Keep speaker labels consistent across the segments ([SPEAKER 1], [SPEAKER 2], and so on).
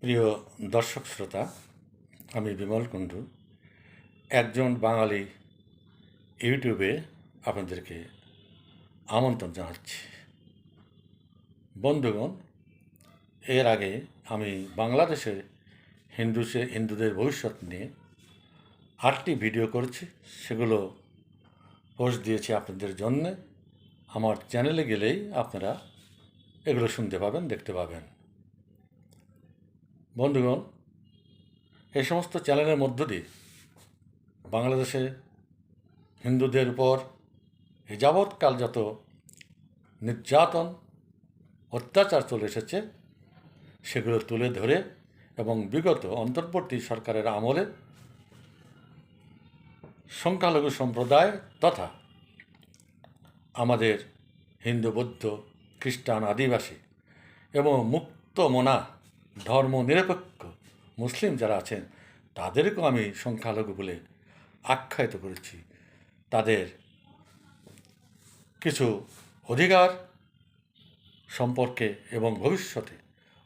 [SPEAKER 1] প্রিয় দর্শক শ্রোতা, আমি বিমল কুণ্ডু, একজন বাঙালি ইউটিউবে আপনাদেরকে আমন্ত্রণ জানাচ্ছি। বন্ধুগণ, এর আগে আমি বাংলাদেশে হিন্দুদের ভবিষ্যৎ নিয়ে 8টি ভিডিও করেছি। সেগুলো পোস্ট দিয়েছি আপনাদের জন্যে। আমার চ্যানেলে গেলেই আপনারা এগুলো শুনতে পাবেন, দেখতে পাবেন। বন্ধুগণ, এই সমস্ত চ্যানেলের মধ্য দিয়ে বাংলাদেশে হিন্দুদের উপর যাবৎকাল যত নির্যাতন অত্যাচার চলে এসেছে সেগুলো তুলে ধরে এবং বিগত অন্তর্বর্তী সরকারের আমলে সংখ্যালঘু সম্প্রদায় তথা আমাদের হিন্দু, বৌদ্ধ, খ্রিস্টান, আদিবাসী এবং মুক্তমনা ধর্ম নিরপেক্ষ মুসলিম যারা আছেন তাদেরকেও আমি সংখ্যালঘু বলে আখ্যায়িত করেছি। তাদের কিছু অধিকার সম্পর্কে এবং ভবিষ্যতে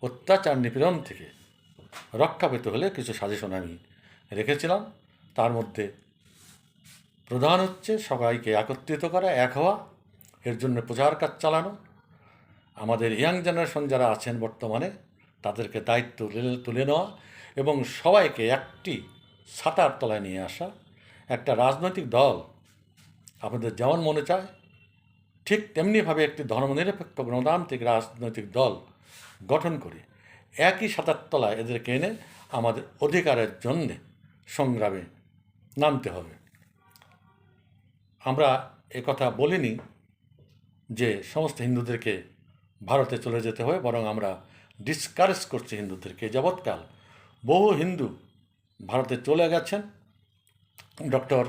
[SPEAKER 1] অত্যাচার নিপীড়ন থেকে রক্ষা পেতে হলে কিছু সাজেশন আমি রেখেছিলাম। তার মধ্যে প্রধান হচ্ছে সবাইকে একত্রিত করা, এক হওয়া, এর জন্য প্রচার কাজ চালানো, আমাদের ইয়াং জেনারেশন যারা আছেন বর্তমানে তাদেরকে দায়িত্ব তুলে নেওয়া এবং সবাইকে একটি ছাতার তলায় নিয়ে আসা। একটা রাজনৈতিক দল আপনাদের যেমন মনে চায় ঠিক তেমনিভাবে একটি ধর্মনিরপেক্ষ গণতান্ত্রিক রাজনৈতিক দল গঠন করে একই ছাতার তলায় এদেরকে এনে আমাদের অধিকারের জন্যে সংগ্রামে নামতে হবে। আমরা কথা বলিনি যে সমস্ত হিন্দুদেরকে ভারতে চলে যেতে হবে, বরং আমরা ডিসকারেজ করছি হিন্দুদেরকে। যাবৎকাল বহু হিন্দু ভারতে চলে গেছেন। ডক্টর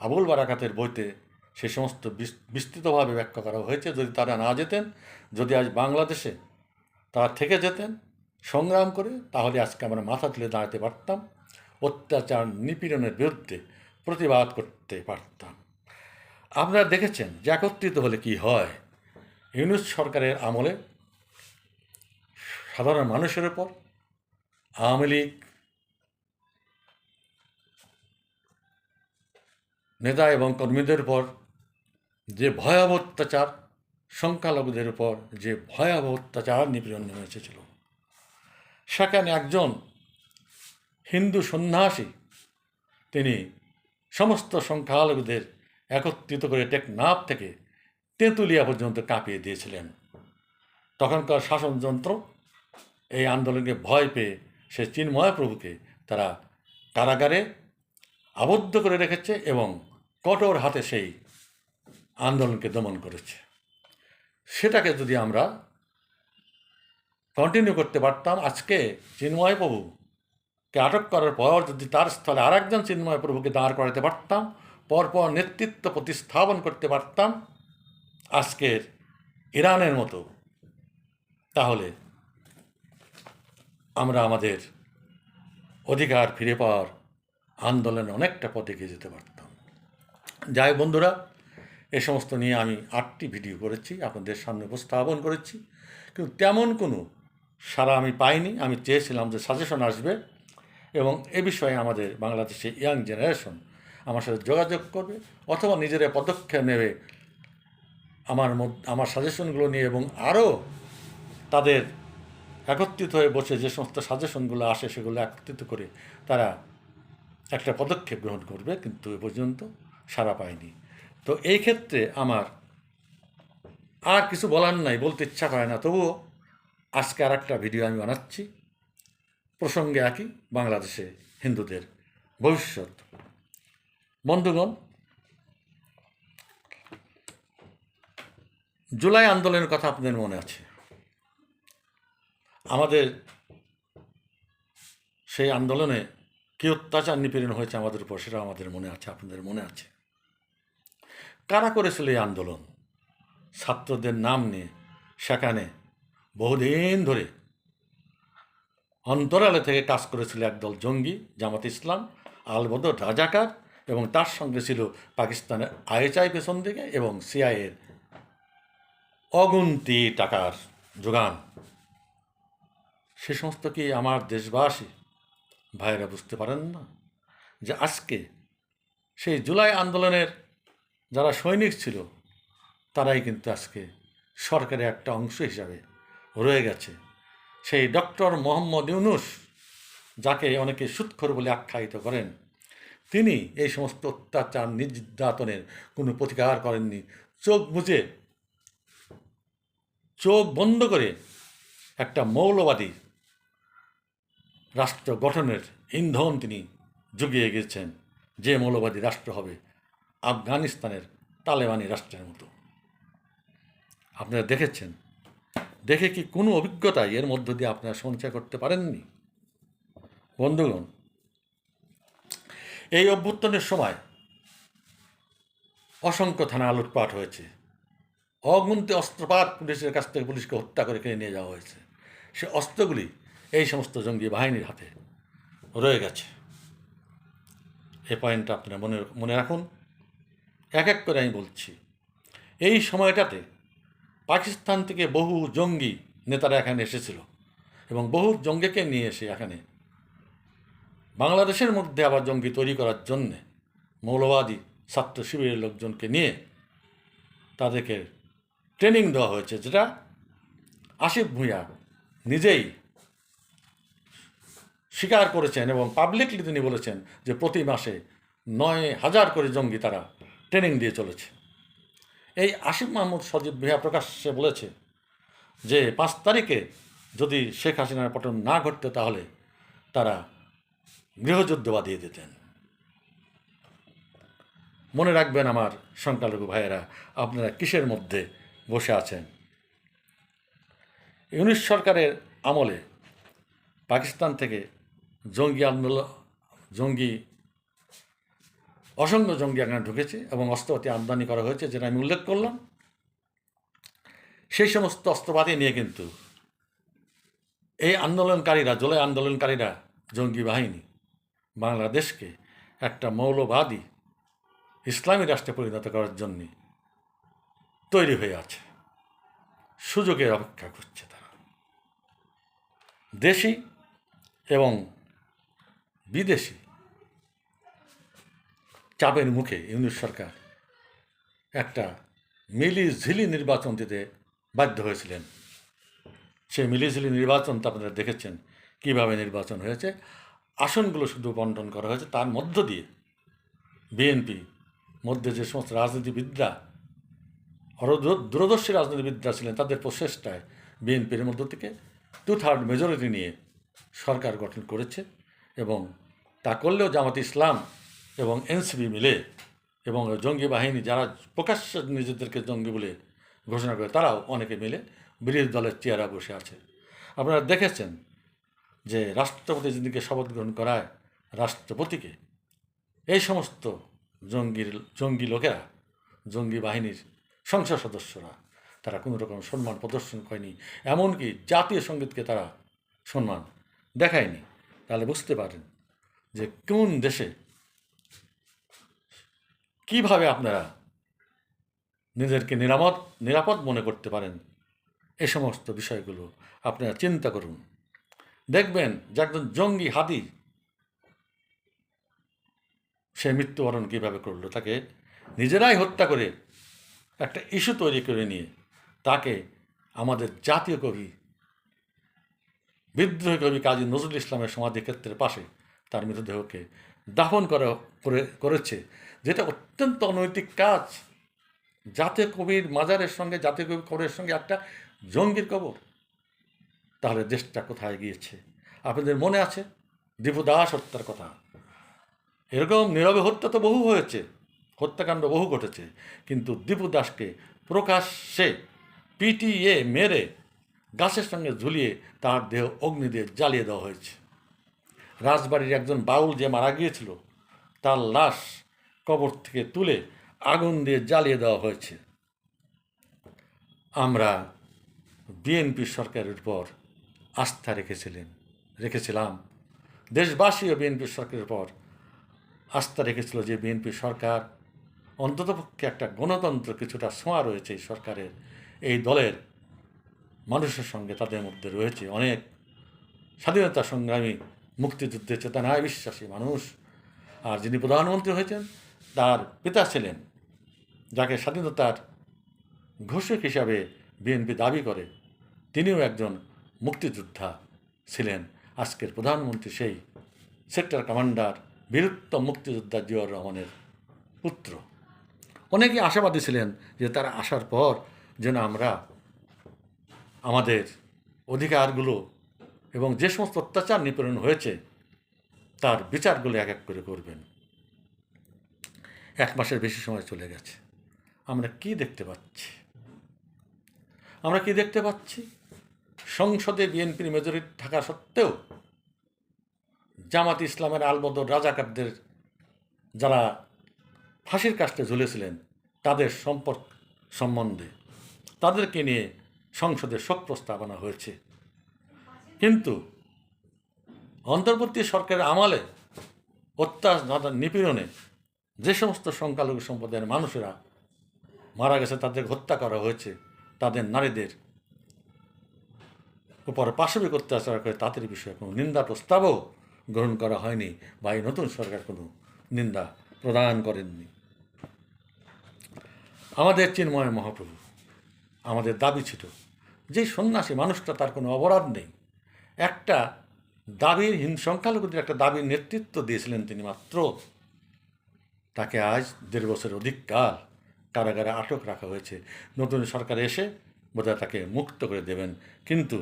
[SPEAKER 1] আবুল বারাকাতের বইতে সে সমস্ত বিস্তৃতভাবে ব্যাখ্যা করা হয়েছে। যদি তারা না যেতেন, যদি আজ বাংলাদেশে তারা থেকে যেতেন সংগ্রাম করে, তাহলে আজকে আমরা মাথা তুলে দাঁড়াতে পারতাম, অত্যাচার নিপীড়নের বিরুদ্ধে প্রতিবাদ করতে পারতাম। আপনারা দেখেছেন যে একত্রিত হলে কি হয়। ইউনূস সরকারের আমলে সাধারণ মানুষের ওপর আওয়ামী লীগ নেতা এবং কর্মীদের উপর যে ভয়াবহ অত্যাচার, সংখ্যালঘুদের উপর যে ভয়াবহ অত্যাচার নিপীড়ন নেমে এসেছিল, সেখানে একজন হিন্দু সন্ন্যাসী তিনি সমস্ত সংখ্যালঘুদের একত্রিত করে টেকনাফ থেকে তেঁতুলিয়া পর্যন্ত কাঁপিয়ে দিয়েছিলেন। তখনকার শাসনযন্ত্র এই আন্দোলনকে ভয় পেয়ে সে চিন্ময় প্রভুকে তারা কারাগারে আবদ্ধ করে রেখেছে এবং কঠোর হাতে সেই আন্দোলনকে দমন করেছে। সেটাকে যদি আমরা কন্টিনিউ করতে পারতাম, আজকে চিন্ময় প্রভুকে আটক করার পর যদি তার স্থলে আর একজন চিন্ময় প্রভুকে দাঁড় করাতে পারতাম, পরপর নেতৃত্ব প্রতিস্থাপন করতে পারতাম আজকের ইরানের মতো, তাহলে আমরা আমাদের অধিকার ফিরে পাওয়ার আন্দোলনে অনেকটা পথে এগিয়ে যেতে পারতাম। যাই বন্ধুরা, এ সমস্ত নিয়ে আমি 8টি ভিডিও করেছি, আপনাদের সামনে উপস্থাপন করেছি, কিন্তু তেমন কোনো সাড়া আমি পাইনি। আমি চেয়েছিলাম যে সাজেশন আসবে এবং এ বিষয়ে আমাদের বাংলাদেশে ইয়াং জেনারেশন আমার সাথে যোগাযোগ করবে অথবা নিজেরা পদক্ষেপ নেবে আমার সাজেশনগুলো নিয়ে, এবং আরও তাদের একত্রিত হয়ে বসে যে সমস্ত সাজেশনগুলো আসে সেগুলো একত্রিত করে তারা একটা পদক্ষেপ গ্রহণ করবে, কিন্তু এ পর্যন্ত সাড়া পায়নি। তো এই ক্ষেত্রে আমার আর কিছু বলার নাই, বলতে ইচ্ছা করে না, তবুও আজকে আর একটা ভিডিও আমি বানাচ্ছি প্রসঙ্গে একই, বাংলাদেশে হিন্দুদের ভবিষ্যৎ। বন্ধুগণ, জুলাই আন্দোলনের কথা আপনাদের মনে আছে। আমাদের সেই আন্দোলনে কী অত্যাচার নিপীড়ন হয়েছে আমাদের উপর, সেটা আমাদের মনে আছে, আপনাদের মনে আছে। কারা করেছিল এই আন্দোলন? ছাত্রদের নাম নিয়ে সেখানে বহুদিন ধরে অন্তরালে থেকে কাজ করেছিল একদল জঙ্গি, জামাত ইসলাম, আলবদর রাজাকার, এবং তার সঙ্গে ছিল পাকিস্তানের আইএসআই পেছন দিকে এবং সিআইএর অগুন্তি টাকার যোগান। সে সমস্ত কি আমার দেশবাসী ভাইয়েরা বুঝতে পারেন না যে আজকে সেই জুলাই আন্দোলনের যারা সৈনিক ছিল তারাই কিন্তু আজকে সরকারের একটা অংশ হিসাবে রয়ে গেছে। সেই ডক্টর মোহাম্মদ ইউনূস, যাকে অনেকে সুৎখোর বলে আখ্যায়িত করেন, তিনি এই সমস্ত অত্যাচার নির্যাতনের কোনো প্রতিকার করেননি। চোখ বন্ধ করে একটা মৌলবাদী রাষ্ট্র গঠনের ইন্ধন তিনি জুগিয়ে গেছেন, যে মৌলবাদী রাষ্ট্র হবে আফগানিস্তানের তালেবানি রাষ্ট্রের মতো। আপনারা দেখেছেন, দেখে কি কোনো অভিজ্ঞতা এর মধ্য দিয়ে আপনারা সঞ্চয় করতে পারেননি? বন্ধুগণ, এই অভ্যুত্থানের সময় অসংখ্য থানা লুটপাট হয়েছে, অগুন্তি অস্ত্রপাত পুলিশের কাছ থেকে পুলিশকে হত্যা করে কিনে নিয়ে যাওয়া হয়েছে। সে অস্ত্রগুলি এই সমস্ত জঙ্গি বাহিনীর হাতে রয়ে গেছে। এই পয়েন্টটা আপনারা মনে রাখুন। এক এক করে আমি বলছি। এই সময়টাতে পাকিস্তান থেকে বহু জঙ্গি নেতারা এখানে এসেছিল এবং বহু জঙ্গিকে নিয়ে এসে এখানে বাংলাদেশের মধ্যে আবার জঙ্গি তৈরি করার জন্যে মৌলবাদী ছাত্র শিবিরের লোকজনকে নিয়ে তাদেরকে ট্রেনিং দেওয়া হয়েছে, যেটা আসিফ ভূঁইয়া নিজেই স্বীকার করেছেন এবং পাবলিকলি তিনি বলেছেন যে প্রতি মাসে 9,000 করে জঙ্গি তারা ট্রেনিং দিয়ে চলেছে। এই আসিফ মাহমুদ সজীব ভূঁইয়া প্রকাশ্যে বলেছে যে 5 তারিখে যদি শেখ হাসিনার পতন না ঘটত তাহলে তারা গৃহযুদ্ধ বাঁধিয়ে দিতেন। মনে রাখবেন আমার সংখ্যালঘু ভাইয়েরা, আপনারা কিসের মধ্যে বসে আছেন। ইউনূস সরকারের আমলে পাকিস্তান থেকে অসংখ্য জঙ্গি এখানে ঢুকেছে এবং অস্ত্রপাতি আমদানি করা হয়েছে, যেটা আমি উল্লেখ করলাম। সেই সমস্ত অস্ত্রপাতি নিয়ে কিন্তু এই জুলাই আন্দোলনকারীরা জঙ্গি বাহিনী বাংলাদেশকে একটা মৌলবাদী ইসলামী রাষ্ট্রে পরিণত করার জন্য তৈরি হয়ে আছে, সুযোগের অপেক্ষা করছে তারা। দেশি এবং বিদেশি চাপের মুখে ইউনূস সরকার একটা মিলিঝিলি নির্বাচন দিতে বাধ্য হয়েছিলেন। সেই মিলিঝিলি নির্বাচন তো আপনারা দেখেছেন কীভাবে নির্বাচন হয়েছে। আসনগুলো শুধু বন্টন করা হয়েছে, তার মধ্য দিয়ে বিএনপি মধ্যে যে সমস্ত রাজনীতিবিদরা দূরদর্শী রাজনীতিবিদরা ছিলেন, তাদের প্রচেষ্টায় বিএনপির মধ্য থেকে 2/3 মেজরিটি নিয়ে সরকার গঠন করেছে। এবং তা করলেও জামাত ইসলাম এবং এনসিপি মিলে এবং জঙ্গি বাহিনী যারা প্রকাশ্যে নিজেদেরকে জঙ্গি বলে ঘোষণা করে, তারাও অনেকে মিলে বিরোধী দলের চেয়ারে বসে আছে। আপনারা দেখেছেন যে রাষ্ট্রপতি যেদিকে শপথ গ্রহণ করায় রাষ্ট্রপতিকে এই সমস্ত জঙ্গি লোকেরা, জঙ্গি বাহিনীর সংসদ সদস্যরা, তারা কোনো রকম সম্মান প্রদর্শন করেনি, এমনকি জাতীয় সঙ্গীতকে তারা সম্মান দেখায়নি। তাহলে বুঝতে পারেন যে কোন দেশে কিভাবে আপনারা নিজেদেরকে নিরাপদ মনে করতে পারেন। এ সমস্ত বিষয়গুলো আপনারা চিন্তা করুন। দেখবেন যে একজন জঙ্গি হাদি সে মৃত্যুবরণ কীভাবে করলো, তাকে নিজেরাই হত্যা করে একটা ইস্যু তৈরি করে নিয়ে তাকে আমাদের জাতীয় কবি, বিদ্রোহী কবি কাজী নজরুল ইসলামের সমাধিক্ষেত্রের পাশে তার মৃতদেহকে দাফন করেছে, যেটা অত্যন্ত অনৈতিক কাজ। জাতীয় কবির মাজারের সঙ্গে, জাতীয় কবির কবরের সঙ্গে একটা জঙ্গির কবর, তাহলে দেশটা কোথায় গিয়েছে? আপনাদের মনে আছে দীপু দাস হত্যার কথা? এরকম নীরবে হত্যা তো বহু হয়েছে, হত্যাকাণ্ড বহু ঘটেছে, কিন্তু দীপু দাসকে প্রকাশ্যে পিটিয়ে মেরে গাছের সঙ্গে ঝুলিয়ে তার দেহ অগ্নি দিয়ে জ্বালিয়ে দেওয়া হয়েছে। রাজবাড়ির একজন বাউল যে মারা গিয়েছিল, তার লাশ কবর থেকে তুলে আগুন দিয়ে জ্বালিয়ে দেওয়া হয়েছে। আমরা বিএনপি সরকারের উপর আস্থা রেখেছিলাম, দেশবাসীও বিএনপি সরকারের উপর আস্থা রেখেছিল যে বিএনপি সরকার অন্ততপক্ষে একটা গণতন্ত্র কিছুটা ছোঁয়া রয়েছে এই সরকারের। এই দলের মানুষের সঙ্গে তাদের মধ্যে রয়েছে অনেক স্বাধীনতা সংগ্রামী, মুক্তিযুদ্ধের চেতনায় বিশ্বাসী মানুষ। আর যিনি প্রধানমন্ত্রী হয়েছেন তার পিতা ছিলেন, যাকে স্বাধীনতার ঘোষক হিসাবে বিএনপি দাবি করে, তিনিও একজন মুক্তিযোদ্ধা ছিলেন। আজকের প্রধানমন্ত্রী সেই সেক্টর কমান্ডার বীরুত্তম মুক্তিযোদ্ধা জিয়াউর রহমানের পুত্র। অনেকেই আশাবাদী ছিলেন যে তারা আসার পর যেন আমরা আমাদের অধিকারগুলো এবং যে সমস্ত অত্যাচার নিপীড়ন হয়েছে তার বিচারগুলো এক এক করে করবেন। 1 মাসের বেশি সময় চলে গেছে। আমরা কি দেখতে পাচ্ছি? সংসদে বিএনপির মেজরিটি থাকা সত্ত্বেও জামাত ইসলামের আলবদর রাজাকারদের যারা ফাঁসির কাস্টে ঝুলেছিলেন তাদের সম্বন্ধে তাদেরকে নিয়ে সংসদে শোক প্রস্তাব আনা হয়েছে। কিন্তু অন্তর্বর্তী সরকারের আমলে অত্যাচার নিপীড়নে যে সমস্ত সংখ্যালঘু সম্প্রদায়ের মানুষেরা মারা গেছে, তাদের হত্যা করা হয়েছে, তাদের নারীদের উপর পাশবিক অত্যাচার করে তাদের বিষয়ে কোনো নিন্দা প্রস্তাবও গ্রহণ করা হয়নি, বা এই নতুন সরকার কোনো নিন্দা প্রদান করেননি। আমাদের চিন্ময় মহাপ্রভু, আমাদের দাবি ছিল যে সন্ন্যাসী মানুষটা, তার কোনো অপরাধ নেই, একটা দাবির সংখ্যালঘুদের একটা দাবির নেতৃত্ব দিয়েছিলেন তিনি মাত্র, তাকে আজ 1.5 বছরের অধিক কাল কারাগারে আটক রাখা হয়েছে। নতুন সরকার এসে বোধহয় তাকে মুক্ত করে দেবেন, কিন্তু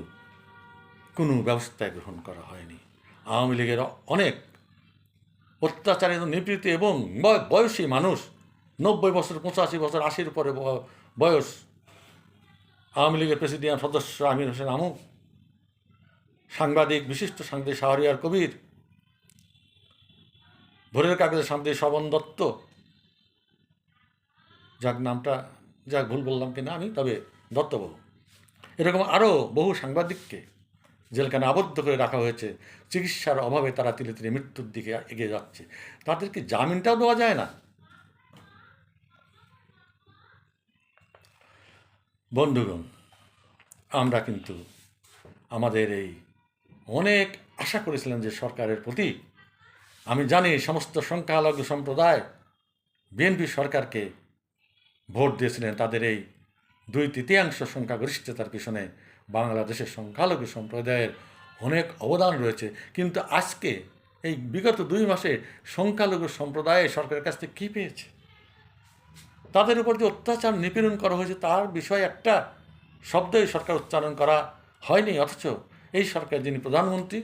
[SPEAKER 1] কোনো ব্যবস্থায় গ্রহণ করা হয়নি। আওয়ামী লীগের অনেক অত্যাচারিত, নিপীড়িত এবং বয়সী মানুষ, 90 বছর, 85 বছর, 80-র উপরে বয়স, আওয়ামী লীগের প্রেসিডিয়াম সদস্য আমির হোসেন আমু, সাংবাদিক, বিশিষ্ট সাংবাদিক শাহরিয়ার কবির, ভোরের কাগজের সাংবাদিক স্বপন দত্ত, নামটা ভুল বললাম কিনা আমি, তবে দত্তবাবু, এরকম আরও বহু সাংবাদিককে জেলখানে আবদ্ধ করে রাখা হয়েছে। চিকিৎসার অভাবে তারা তিলে তিলে মৃত্যুর দিকে এগিয়ে যাচ্ছে। তাদেরকে জামিনটাও দেওয়া যায় না। বন্ধুগণ, আমরা কিন্তু আমাদের এই অনেক আশা করেছিলাম যে সরকারের প্রতি, আমি জানি সমস্ত সংখ্যালঘু সম্প্রদায় বিএনপি সরকারকে ভোট দিয়েছিলেন, তাদের এই 2/3 সংখ্যাগরিষ্ঠতার পিছনে বাংলাদেশের সংখ্যালঘু সম্প্রদায়ের অনেক অবদান রয়েছে। কিন্তু আজকে এই বিগত 2 মাসে সংখ্যালঘু সম্প্রদায় সরকারের কাছ থেকে কী পেয়েছে? তাদের উপর যে অত্যাচার নিপীড়ন করা হয়েছে তার বিষয়ে একটা শব্দই সরকার উচ্চারণ করা হয়নি। অথচ এই সরকার, যিনি প্রধানমন্ত্রী,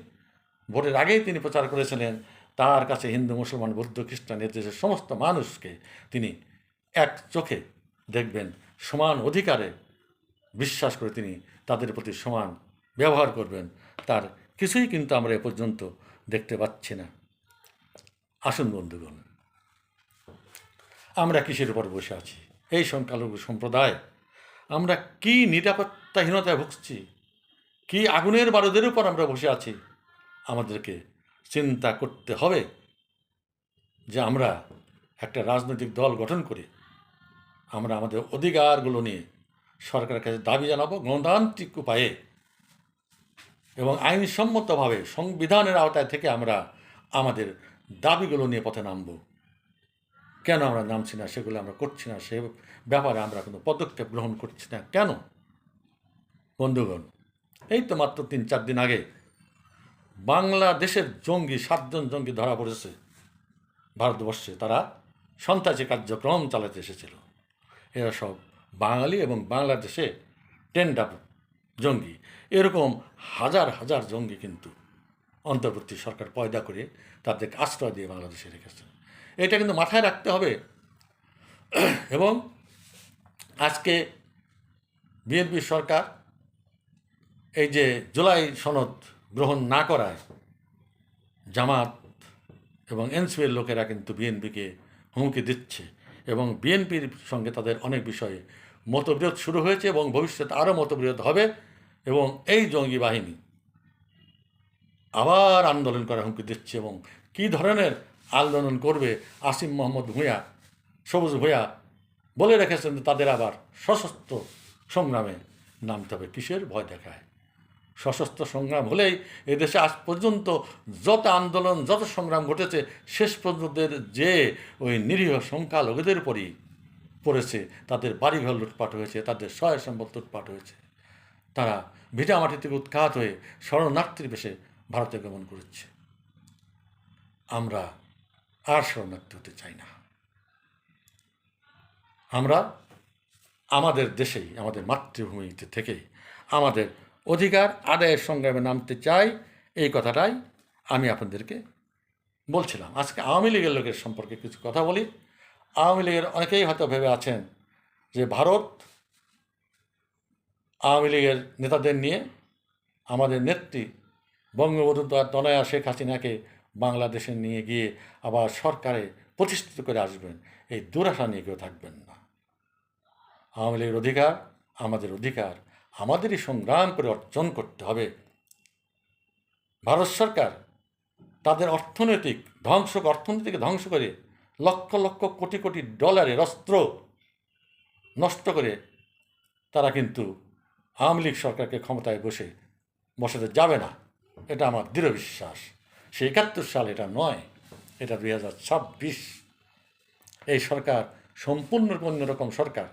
[SPEAKER 1] ভোটের আগেই তিনি প্রচার করেছিলেন তার কাছে হিন্দু, মুসলমান, বৌদ্ধ, খ্রিস্টান, এ দেশের সমস্ত মানুষকে তিনি এক চোখে দেখবেন, সমান অধিকারে বিশ্বাস করে তিনি তাদের প্রতি সমান ব্যবহার করবেন। তার কিছুই কিন্তু আমরা এ পর্যন্ত দেখতে পাচ্ছি না। আসুন বন্ধুগণ, আমরা কিসের উপর বসে আছি? এই সংখ্যালঘু সম্প্রদায় আমরা কি নিরাপত্তাহীনতায় ভুগছি, কি আগুনের বারুদের উপর আমরা বসে আছি। আমাদেরকে চিন্তা করতে হবে যে আমরা একটা রাজনৈতিক দল গঠন করে আমরা আমাদের অধিকারগুলো নিয়ে সরকারের কাছে দাবি জানাবো, গণতান্ত্রিক উপায়ে এবং আইনসম্মতভাবে সংবিধানের আওতায় থেকে আমরা আমাদের দাবিগুলো নিয়ে পথে নামব। কেন আমরা নামছি না, সেগুলো আমরা করছি না, সে ব্যাপারে আমরা কোনো পদক্ষেপ গ্রহণ করছি না কেন? বন্ধুগণ, এই তো মাত্র 3-4 দিন আগে বাংলাদেশের 7 জন জঙ্গি ধরা পড়েছে ভারতবর্ষে। তারা সন্ত্রাসী কার্যক্রম চালাতে এসেছিল। এরা সব বাঙালি এবং বাংলাদেশে টেন্ডার জঙ্গি। এরকম হাজার হাজার জঙ্গি কিন্তু অন্তর্বর্তী সরকার পয়দা করে তাদেরকে আশ্রয় দিয়ে বাংলাদেশে রেখেছে। এটা কিন্তু মাথায় রাখতে হবে। এবং আজকে বিএনপি সরকার এই যে জুলাই সনদ গ্রহণ না করায় জামাত এবং এনসিপির লোকেরা কিন্তু বিএনপিকে হুমকি দিচ্ছে, এবং বিএনপির সঙ্গে তাদের অনেক বিষয়ে মতবিরোধ শুরু হয়েছে এবং ভবিষ্যতে আরও মতবিরোধ হবে। এবং এই জঙ্গি বাহিনী আবার আন্দোলন করার হুমকি দিচ্ছে, এবং কী ধরনের আন্দোলন করবে আসিম মোহাম্মদ ভূঁইয়া, সবুজ ভূঁইয়া বলে রেখেছেন তাদের আবার সশস্ত্র সংগ্রামে নামতে হবে। কিসের ভয় দেখায়? সশস্ত্র সংগ্রাম হলেই এদেশে আজ পর্যন্ত যত আন্দোলন যত সংগ্রাম ঘটেছে শেষ পর্যন্ত যে ওই নিরীহ সংখ্যালঘুদের উপরই পড়েছে, তাদের বাড়িঘর লুটপাট হয়েছে, তাদের সহায় সম্পদ লুটপাট হয়েছে, তারা ভিটামাটি থেকে উৎখাত হয়ে শরণার্থীর বেশে ভারতে গমন করেছে। আমরা আর শরণার্থী হতে চাই না। আমরা আমাদের দেশেই, আমাদের মাতৃভূমিতে থেকেই আমাদের অধিকার আদায়ের সংগ্রামে নামতে চাই, এই কথাটাই আমি আপনাদেরকে বলছিলাম। আজকে আওয়ামী লীগের লোকের সম্পর্কে কিছু কথা বলি। আওয়ামী লীগের অনেকেই হয়তো ভেবে আছেন যে ভারত আওয়ামী লীগের নেতাদের নিয়ে আমাদের নেত্রী বঙ্গবন্ধু তনয়া শেখ হাসিনাকে বাংলাদেশে নিয়ে গিয়ে আবার সরকারে প্রতিষ্ঠিত করে আসবেন, এই দুরাশা নিয়ে কেউ থাকবেন না। আওয়ামী লীগের অধিকার আমাদের অধিকার, আমাদেরই সংগ্রাম করে অর্জন করতে হবে। ভারত সরকার তাদের অর্থনৈতিক ধ্বংস করে লক্ষ লক্ষ কোটি কোটি ডলারের অস্ত্র নষ্ট করে তারা কিন্তু আওয়ামী লীগ সরকারকে ক্ষমতায় বসাতে যাবে না, এটা আমার দৃঢ় বিশ্বাস। সে ৭১ সাল এটা নয়, এটা ২০২৬। এই সরকার সম্পূর্ণ অন্যরকম সরকার।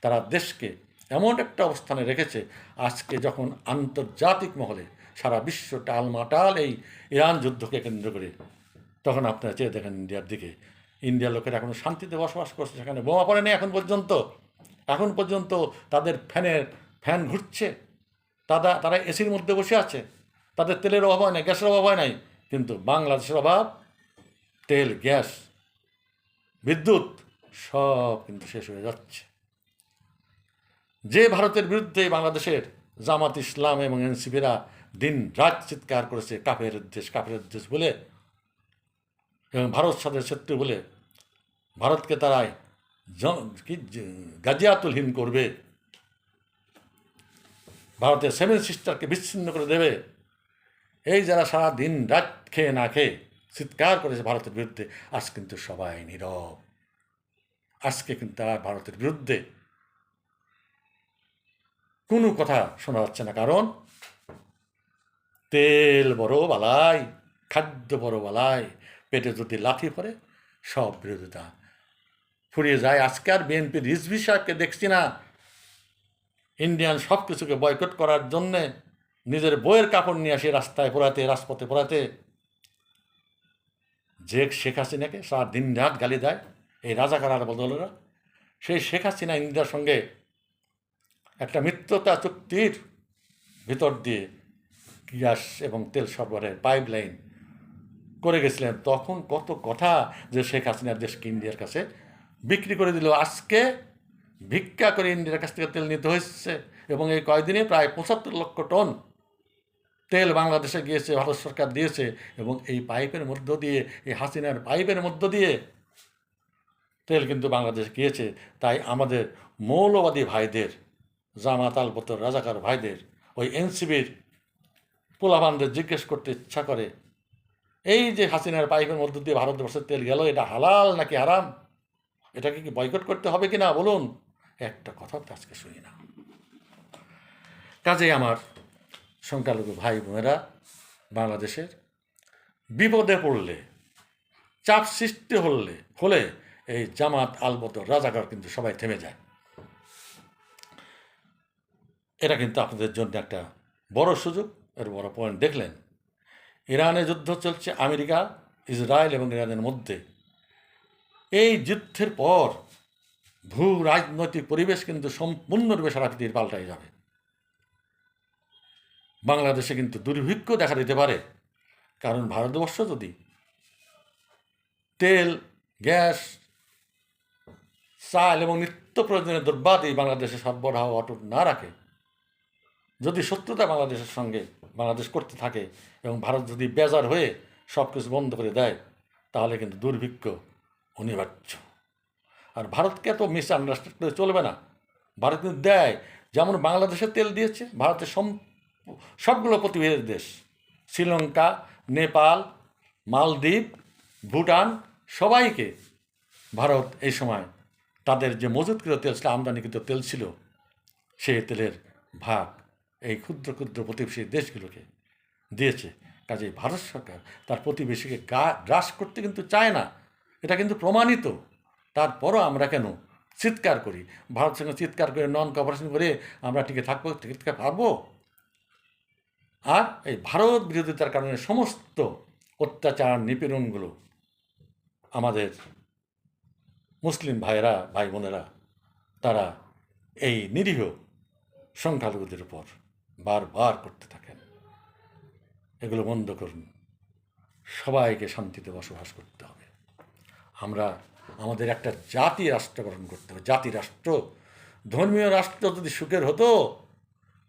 [SPEAKER 1] তারা দেশকে এমন একটা অবস্থানে রেখেছে, আজকে যখন আন্তর্জাতিক মহলে সারা বিশ্ব টালমাটাল এই ইরান যুদ্ধকে কেন্দ্র করে, তখন আপনারা চেয়ে দেখেন ইন্ডিয়ার দিকে। ইন্ডিয়ার লোকেরা এখনও শান্তিতে বসবাস করছে, সেখানে বোমা পড়েনি এখন পর্যন্ত তাদের ফ্যান ঘুরছে, তারা এসির মধ্যে বসে আছে, তাদের তেলের অভাব হয় নাই, গ্যাসের অভাব হয় নাই। কিন্তু বাংলাদেশের অভাব, তেল, গ্যাস, বিদ্যুৎ সব কিন্তু শেষ হয়ে যাচ্ছে। যে ভারতের বিরুদ্ধে বাংলাদেশের জামাত ইসলাম এবং এনসিপিরা দিন রাত চিৎকার করেছে কাফের দেশ বলে, এবং ভারত সাথে শত্রু বলে ভারতকে তারাই গাজিয়াতুল হিন্দ করবে, ভারতের 7 সিস্টারকে বিচ্ছিন্ন করে দেবে, এই যারা সারা দিন রাত খেয়ে না খেয়ে চিৎকার করেছে ভারতের বিরুদ্ধে, আজ কিন্তু সবাই নীরব। আজকে কিন্তু আর ভারতের বিরুদ্ধে কোনো কথা শোনা যাচ্ছে না, কারণ তেল বড় বালাই, খাদ্য বড় বালাই, পেটে যদি লাথি পড়ে সব বিরোধিতা ফুরিয়ে যায়। আজকে আর বিএনপির রিজভী সাহেবকে দেখছি না ইন্ডিয়ান সব কিছুকে বয়কট করার জন্যে নিজের বইয়ের কাপড় নিয়ে আসে রাজপথে পোড়াতে। যে শেখ হাসিনাকে সারা দিন রাত গালি দেয় এই রাজাকার বদলেরা, সেই শেখ হাসিনা ইন্ডিয়ার সঙ্গে একটা মিত্রতা চুক্তির ভিতর দিয়ে গ্যাস এবং তেল সরবরাহের পাইপলাইন করে গেছিলেন। তখন কত কথা যে শেখ হাসিনার দেশকে ইন্ডিয়ার কাছে বিক্রি করে দিল। আজকে ভিক্ষা করে ইন্ডিয়ার কাছ থেকে তেল নিতে হয়েছে, এবং এই কয়েকদিনে প্রায় ৭৫ লক্ষ টন তেল বাংলাদেশে গিয়েছে, ভারত সরকার দিয়েছে। এবং এই পাইপের মধ্য দিয়ে, এই হাসিনার পাইপের মধ্য দিয়ে তেল কিন্তু বাংলাদেশে গিয়েছে। তাই আমাদের মৌলবাদী ভাইদের, জামাত আলবদর রাজাকার ভাইদের, ওই এনসিবির পোলাপানদের জিজ্ঞেস করতে ইচ্ছা করে, এই যে হাসিনার পাইপের মধ্য দিয়ে ভারতবর্ষের তেল গেল, এটা হালাল নাকি হারাম? এটাকে কি বয়কট করতে হবে কি না বলুন? একটা কথা তো আজকে শুনি না। কাজেই আমার সংখ্যালঘু ভাই বোনেরা, বাংলাদেশের বিপদে পড়লে, চাপ সৃষ্টি হলে এই জামাত আলবদর রাজাকার কিন্তু সবাই থেমে যায়। এটা কিন্তু আপনাদের জন্য একটা বড় সুযোগ। এর বড় পয়েন্ট দেখলেন, ইরানে যুদ্ধ চলছে আমেরিকা, ইসরায়েল এবং ইরানের মধ্যে। এই যুদ্ধের পর ভূ রাজনৈতিক পরিবেশ কিন্তু সম্পূর্ণরূপে সারা পৃথিবীর পাল্টাই যাবে। বাংলাদেশে কিন্তু দুর্ভিক্ষ দেখা দিতে পারে, কারণ ভারতবর্ষ যদি তেল, গ্যাস, চাল এবং নিত্য প্রয়োজনীয় দ্রব্যাদি বাংলাদেশে সরবরাহ অটুট না রাখে, যদি শত্রুতা বাংলাদেশ করতে থাকে এবং ভারত যদি বেজার হয়ে সব কিছু বন্ধ করে দেয়, তাহলে কিন্তু দুর্ভিক্ষ অনিবার্য। আর ভারতকে তো মিসআন্ডারস্ট্যান্ড করে চলবে না। ভারত কিন্তু দেয়, যেমন বাংলাদেশের তেল দিয়েছে ভারতের সবগুলো প্রতিবেশী দেশ, শ্রীলঙ্কা, নেপাল, মালদ্বীপ, ভুটান, সবাইকে ভারত এই সময় তাদের যে মজুতকৃত তেল ছিল, আমদানিকৃত তেল ছিল, সেই তেলের ভাগ এই ক্ষুদ্র ক্ষুদ্র প্রতিবেশী দেশগুলোকে দিয়েছে। কাজেই ভারত সরকার তার প্রতিবেশীকে গ্রাস করতে কিন্তু চায় না, এটা কিন্তু প্রমাণিত। তারপরও আমরা কেন চিৎকার করি? ভারত সঙ্গে চিৎকার করে নন কপারেশন করে আমরা টিকে থাকবো, টিকে পারবো? আর এই ভারত বিরোধিতার কারণে সমস্ত অত্যাচার নিপীড়নগুলো আমাদের মুসলিম ভাইয়েরা, ভাই বোনেরা, তারা এই নিরীহ সংখ্যালঘুদের উপর বারবার করতে থাকেন। এগুলো বন্ধ করুন। সবাইকে শান্তিতে বসবাস করতে হবে। আমরা আমাদের একটা জাতি রাষ্ট্র গঠন করতে হবে, জাতি রাষ্ট্র। ধর্মীয় রাষ্ট্র যদি সুখের হতো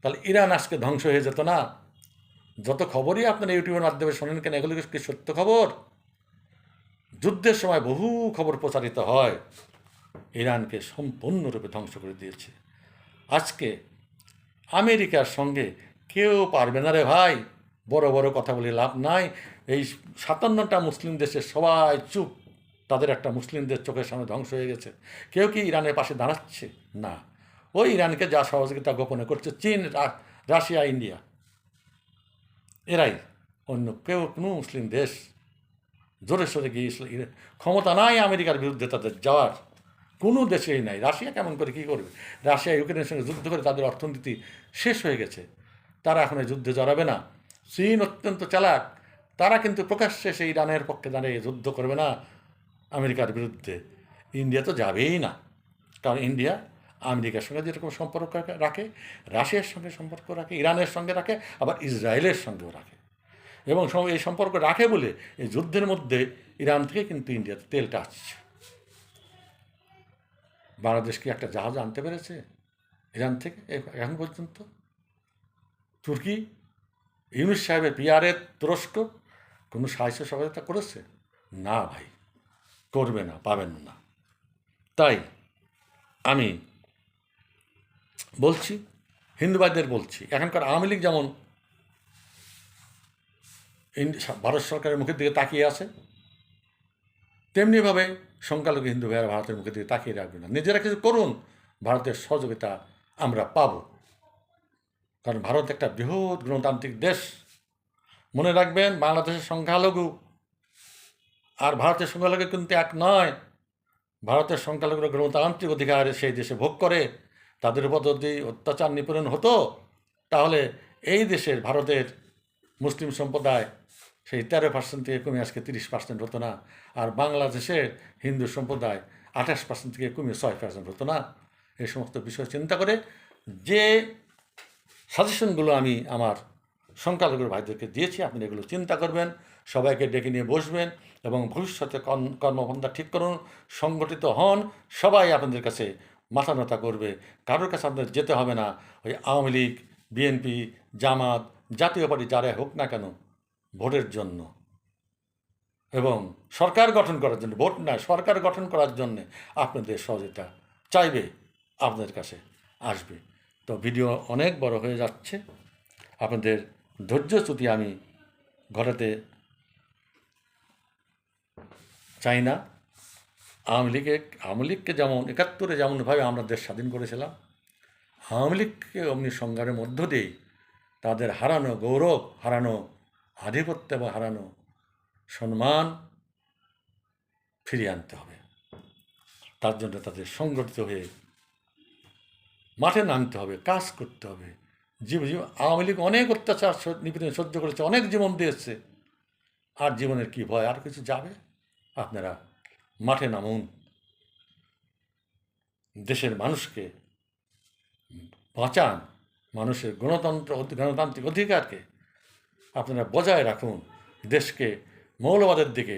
[SPEAKER 1] তাহলে ইরান আজকে ধ্বংস হয়ে যেত না। যত খবরই আপনারা ইউটিউবের মাধ্যমে শোনেন কেন, এগুলো কি সত্য খবর? যুদ্ধের সময় বহু খবর প্রচারিত হয়, ইরানকে সম্পূর্ণরূপে ধ্বংস করে দিয়েছে। আজকে আমেরিকার সঙ্গে কেউ পারবে না রে ভাই, বড় বড় কথা বলে লাভ নাই। এই 57টা মুসলিম দেশের সবাই চুপ, তাদের একটা মুসলিমদের চোখের সামনে ধ্বংস হয়ে গেছে। কেউ কি ইরানের পাশে দাঁড়াচ্ছে? না। ওই ইরানকে যা সহযোগিতা গোপনে করছে চীন, রাশিয়া, ইন্ডিয়া, এরাই। অন্য কেউ কোনো মুসলিম দেশ জোরে সোরে গিয়ে ক্ষমতা নাই আমেরিকার বিরুদ্ধে তাদের যাওয়ার, কোনো দেশেই নাই। রাশিয়া কেমন করে কী করবে? রাশিয়া ইউক্রেনের সঙ্গে যুদ্ধ করে তাদের অর্থনীতি শেষ হয়ে গেছে, তারা এখন এই যুদ্ধে জড়াবে না। চীন অত্যন্ত চালাক, তারা কিন্তু প্রকাশ্যে সেই ইরানের পক্ষে দাঁড়িয়ে যুদ্ধ করবে না আমেরিকার বিরুদ্ধে। ইন্ডিয়া তো যাবেই না, কারণ ইন্ডিয়া আমেরিকার সঙ্গে যেরকম সম্পর্ক রাখে, রাশিয়ার সঙ্গে সম্পর্ক রাখে, ইরানের সঙ্গে রাখে, আবার ইসরায়েলের সঙ্গেও রাখে। এবং এই সম্পর্ক রাখে বলে এই যুদ্ধের মধ্যে ইরান থেকে কিন্তু ইন্ডিয়াতে তেলটা আসছে। বাংলাদেশ কি একটা জাহাজ আনতে পেরেছে ইরান থেকে এখন পর্যন্ত? তুর্কি, ইউনুস সাহেবের পিয়ারের তুরস্ক কোনো সাহায্য সহায়তা করেছে? না ভাই, করবে না, পাবেন না। তাই আমি বলছি, হিন্দুবাদীদের বলছি, এখনকার আওয়ামী লীগ যেমন ভারত সরকারের মুখের দিকে তাকিয়ে আছে, তেমনিভাবে সংখ্যালঘু হিন্দু ভাইয়েরা ভারতের মুখের দিকে তাকিয়ে রাখবে না। নিজেরা কিছু করুন, ভারতের সহযোগিতা আমরা পাব। কারণ ভারত একটা বৃহৎ গণতান্ত্রিক দেশ। মনে রাখবেন, বাংলাদেশের সংখ্যালঘু আর ভারতের সংখ্যালঘু কিন্তু এক নয়। ভারতের সংখ্যালঘুরা গণতান্ত্রিক অধিকার সেই দেশে ভোগ করে। তাদের উপর যদি অত্যাচার নিপীড়ন হতো তাহলে এই দেশের ভারতের মুসলিম সম্প্রদায় সেই 13% থেকে কমে আজকে 30% হতো না। আর বাংলাদেশের হিন্দু সম্প্রদায় 28% থেকে কমে 6% হতো না। এই সমস্ত বিষয় চিন্তা করে যে সাজেশনগুলো আমি আমার সংখ্যালঘুর ভাইদেরকে দিয়েছি, আপনি এগুলো চিন্তা করবেন, সবাইকে ডেকে নিয়ে বসবেন এবং ভবিষ্যতে কর্মপন্থা ঠিক করুন, সংগঠিত হন। সবাই আপনাদের কাছে মাথা নত করবে, কারোর কাছে আপনাদের যেতে হবে না। ওই আওয়ামী লীগ, বিএনপি, জামাত, জাতীয় পার্টি যারাই হোক না কেন, ভোটের জন্য এবং সরকার গঠন করার জন্য, ভোট নয়, সরকার গঠন করার জন্যে আপনাদের সহযোগিতা চাইবে, আপনাদের কাছে আসবে। তো ভিডিও অনেক বড় হয়ে যাচ্ছে, আপনাদের ধৈর্যচ্যুতি আমি ঘটাতে চাই না। আওয়ামী লীগকে যেমন 71-এ যেমনভাবে আমরা দেশ স্বাধীন করেছিলাম, আওয়ামী লীগকে অমনি সংগ্রামের মধ্য দিয়েই তাদের হারানো গৌরব, হারানো আধিপত্য বা হারানো সম্মান ফিরিয়ে আনতে হবে। তার জন্য তাদের সংগঠিত হয়ে মাঠে নামতে হবে, কাজ করতে হবে। আওয়ামী লীগ অনেক অত্যাচার নিপীড়ন সহ্য করেছে, অনেক জীবন দিয়েছে। আর জীবনের কি ভয়, আর কিছু যাবে? আপনারা মাঠে নামুন, দেশের মানুষকে বাঁচান, মানুষের গণতান্ত্রিক অধিকারকে আপনারা বজায় রাখুন। দেশকে মৌলবাদের দিকে,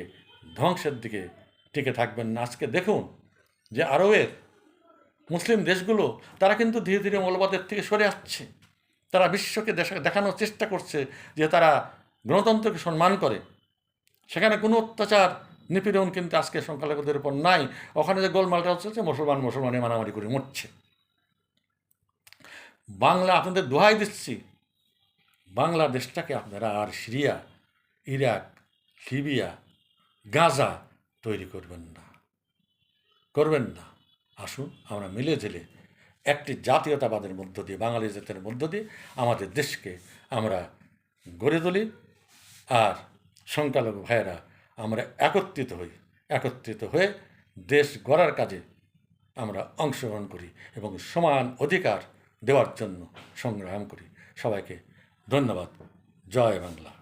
[SPEAKER 1] ধ্বংসের দিকে টিকে থাকবেন না। আজকে দেখুন যে আরবের মুসলিম দেশগুলো তারা কিন্তু ধীরে ধীরে মৌলবাদের থেকে সরে আসছে। তারা বিশ্বকে দেখানোর চেষ্টা করছে যে তারা গণতন্ত্রকে সম্মান করে। সেখানে কোনো অত্যাচার নিপীড়ন কিন্তু আজকে সংখ্যালঘুদের উপর নাই। ওখানে যে গোলমালটা হচ্ছে, মুসলমানে মারামারি করে মরছে। বাংলা আপনাদের দোহাই দিচ্ছি, বাংলাদেশটাকে আপনারা আর সিরিয়া, ইরাক, লিবিয়া, গাজা তৈরি করবেন না। আসুন আমরা মিলে ঝেলে একটি জাতীয়তাবাদের মধ্য দিয়ে, বাঙালি জাতের মধ্য দিয়ে আমাদের দেশকে আমরা গড়ে তুলি। আর সংখ্যালঘু ভাইয়েরা আমরা একত্রিত হয়ে দেশ গড়ার কাজে আমরা অংশগ্রহণ করি এবং সমান অধিকার দেওয়ার জন্য সংগ্রাম করি। সবাইকে ধন্যবাদ। জয় বাংলা।